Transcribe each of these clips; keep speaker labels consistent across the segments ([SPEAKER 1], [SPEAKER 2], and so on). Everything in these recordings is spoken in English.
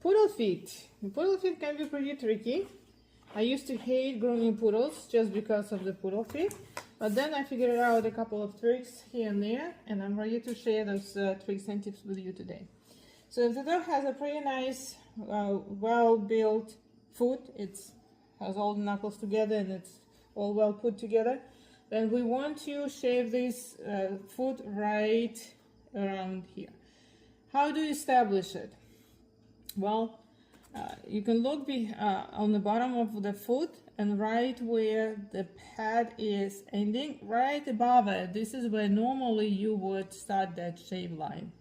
[SPEAKER 1] Poodle feet. Poodle feet can be pretty tricky. I used to hate grooming poodles just because of the poodle feet, but then I figured out a couple of tricks here and there, and I'm ready to share those tricks and tips with you today. So if the dog has a pretty nice, well-built foot, it has all the knuckles together and it's all well put together, then we want to shave this foot right around here. How do you establish it? Well, you can look on the bottom of the foot, and right where the pad is ending, right above it, this is where normally you would start that shave line.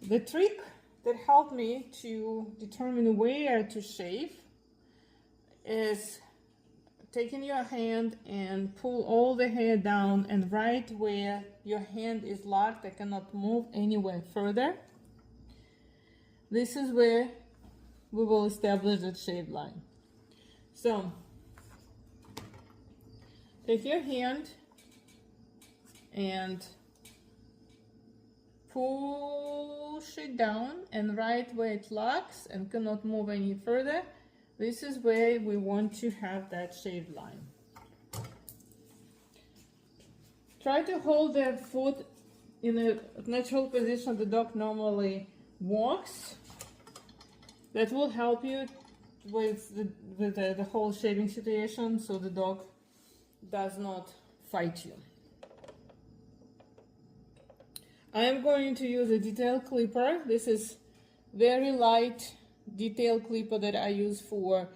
[SPEAKER 1] The trick that helped me to determine where to shave is taking your hand and pull all the hair down, and right where your hand is locked, I cannot move anywhere further. This is where we will establish the shave line. So, take your hand and push it down, and right where it locks and cannot move any further, this is where we want to have that shave line. Try to hold the foot in a natural position the dog normally walks. That will help you with the whole shaving situation, so the dog does not fight you. I am going to use a detail clipper. This is very light detail clipper that I use for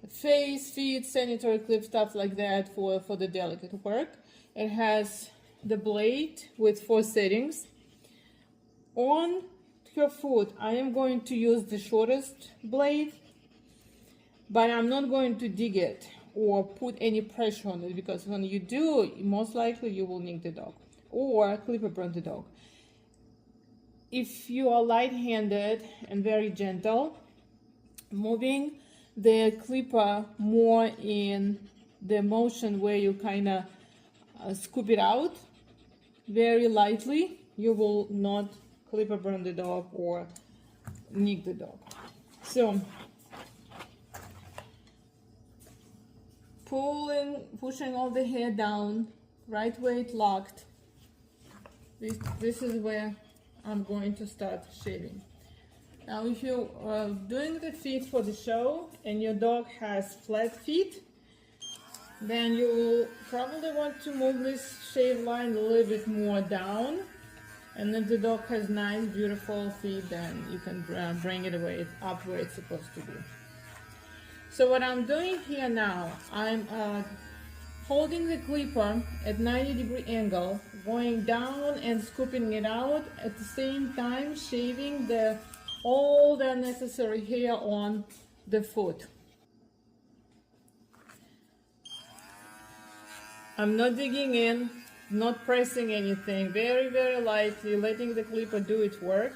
[SPEAKER 1] face, feet, sanitary clip, stuff like that, for the delicate work. It has the blade with 4 settings. On your foot, I am going to use the shortest blade, but I'm not going to dig it or put any pressure on it, because when you do, most likely you will nick the dog or clipper burn the dog. If you are light-handed and very gentle, moving the clipper more in the motion where you kind of scoop it out very lightly, you will not clipper burn the dog or nick the dog. So pushing all the hair down right where it locked. This is where I'm going to start shaving. Now, if you're doing the feet for the show and your dog has flat feet, then you will probably want to move this shave line a little bit more down. And if the dog has nice, beautiful feet, then you can bring it away up where it's supposed to be. So what I'm doing here now, I'm holding the clipper at 90-degree angle, going down and scooping it out, at the same time shaving all the unnecessary hair on the foot. I'm not digging in, not pressing anything, very, very lightly, letting the clipper do its work.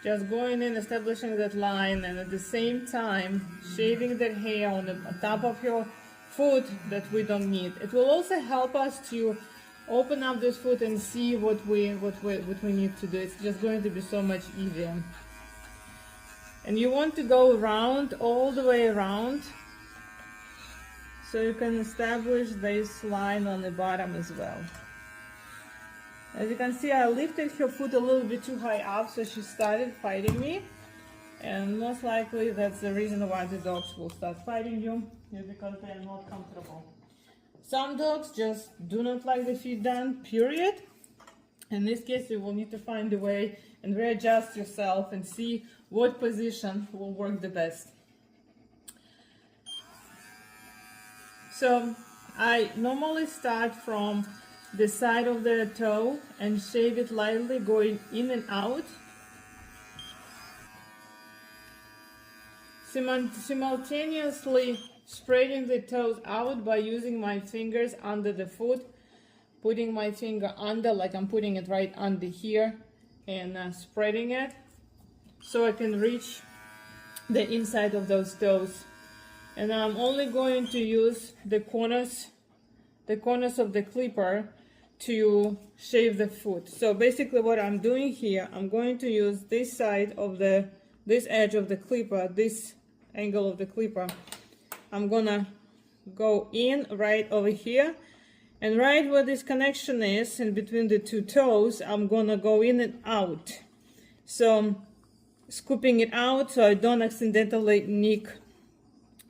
[SPEAKER 1] Just going in, establishing that line, and at the same time shaving that hair on the top of your foot that we don't need. It will also help us to open up this foot and see what we need to do. It's just going to be so much easier. And you want to go around, all the way around, so you can establish this line on the bottom as well. As you can see, I lifted her foot a little bit too high up, so she started fighting me. And most likely that's the reason why the dogs will start fighting you, is because they are not comfortable. Some dogs just do not like the feet done, period. In this case, you will need to find a way and readjust yourself and see what position will work the best. So I normally start from the side of the toe and shave it lightly, going in and out. Simultaneously spreading the toes out by using my fingers under the foot, putting my finger under, like I'm putting it right under here, and spreading it so I can reach the inside of those toes. And I'm only going to use the corners of the clipper to shave the foot. So basically what I'm doing here, I'm going to use this side of the this edge of the clipper, this angle of the clipper, I'm gonna go in right over here, and right where this connection is in between the two toes, I'm gonna go in and out. So scooping it out so I don't accidentally nick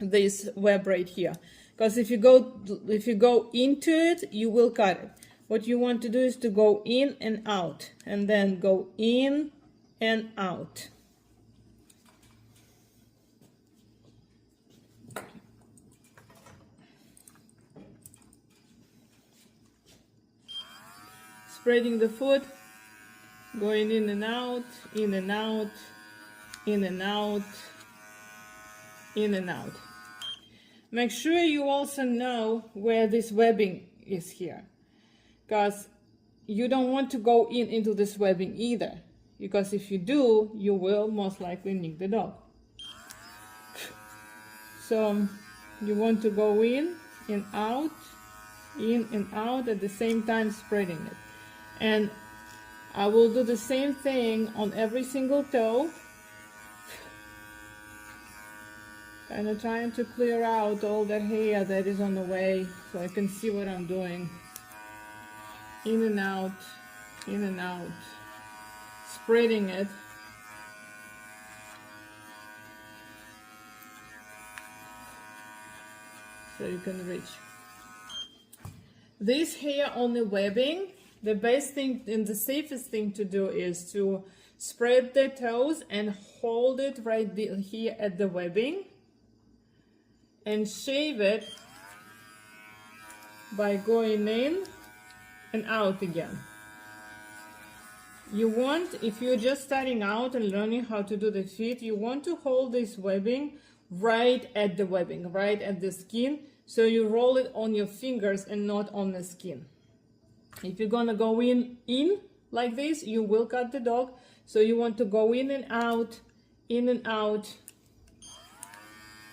[SPEAKER 1] this web right here, because if you go into it, you will cut it. What you want to do is to go in and out, and then go in and out. Spreading the foot, going in and out, in and out, in and out, in and out. Make sure you also know where this webbing is here, because you don't want to go into this webbing either, because if you do, you will most likely nick the dog. So you want to go in and out at the same time, spreading it. And I will do the same thing on every single toe, kind of trying to clear out all that hair that is on the way so I can see what I'm doing. In and out, spreading it. So you can reach. This hair on the webbing, the best thing and the safest thing to do is to spread the toes and hold it right here at the webbing, and shave it by going in and out again. You want, if you're just starting out and learning how to do the feet, you want to hold this webbing right at the webbing, right at the skin, so you roll it on your fingers and not on the skin. If you're gonna go in like this, you will cut the dog. So you want to go in and out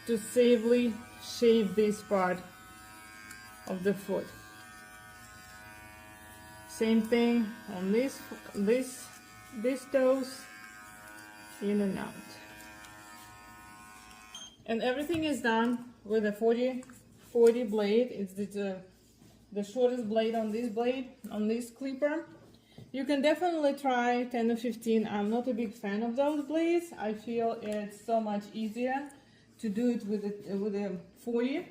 [SPEAKER 1] to safely shave this part of the foot. Same thing on these toes, in and out. And everything is done with a 40 blade. It's the shortest blade on this clipper. You can definitely try 10 or 15. I'm not a big fan of those blades. I feel it's so much easier to do it with a 40.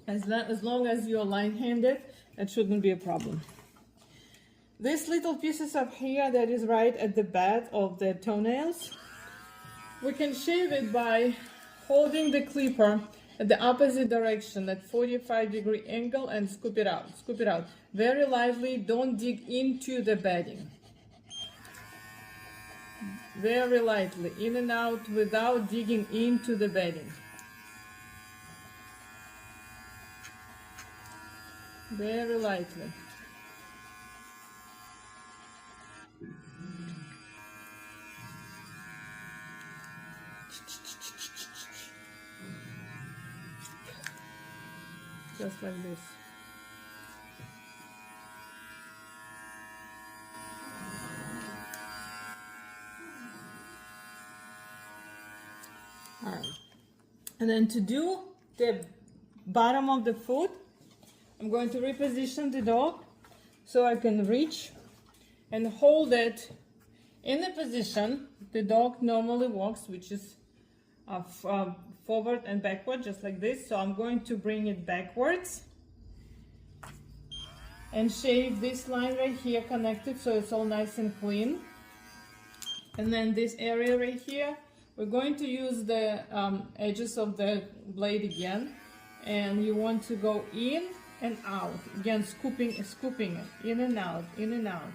[SPEAKER 1] As long as you're line-handed, it shouldn't be a problem. These little pieces of hair that is right at the bed of the toenails, we can shave it by holding the clipper at the opposite direction at 45-degree angle and scoop it out very lightly. Don't dig into the bedding, very lightly, in and out without digging into the bedding, very lightly. Just like this. All right. And then to do the bottom of the foot, I'm going to reposition the dog so I can reach and hold it in the position the dog normally walks, which is forward and backward, just like this. So I'm going to bring it backwards and shave this line right here connected so it's all nice and clean. And then this area right here, we're going to use the edges of the blade again, and you want to go in and out again, scooping it in and out, in and out.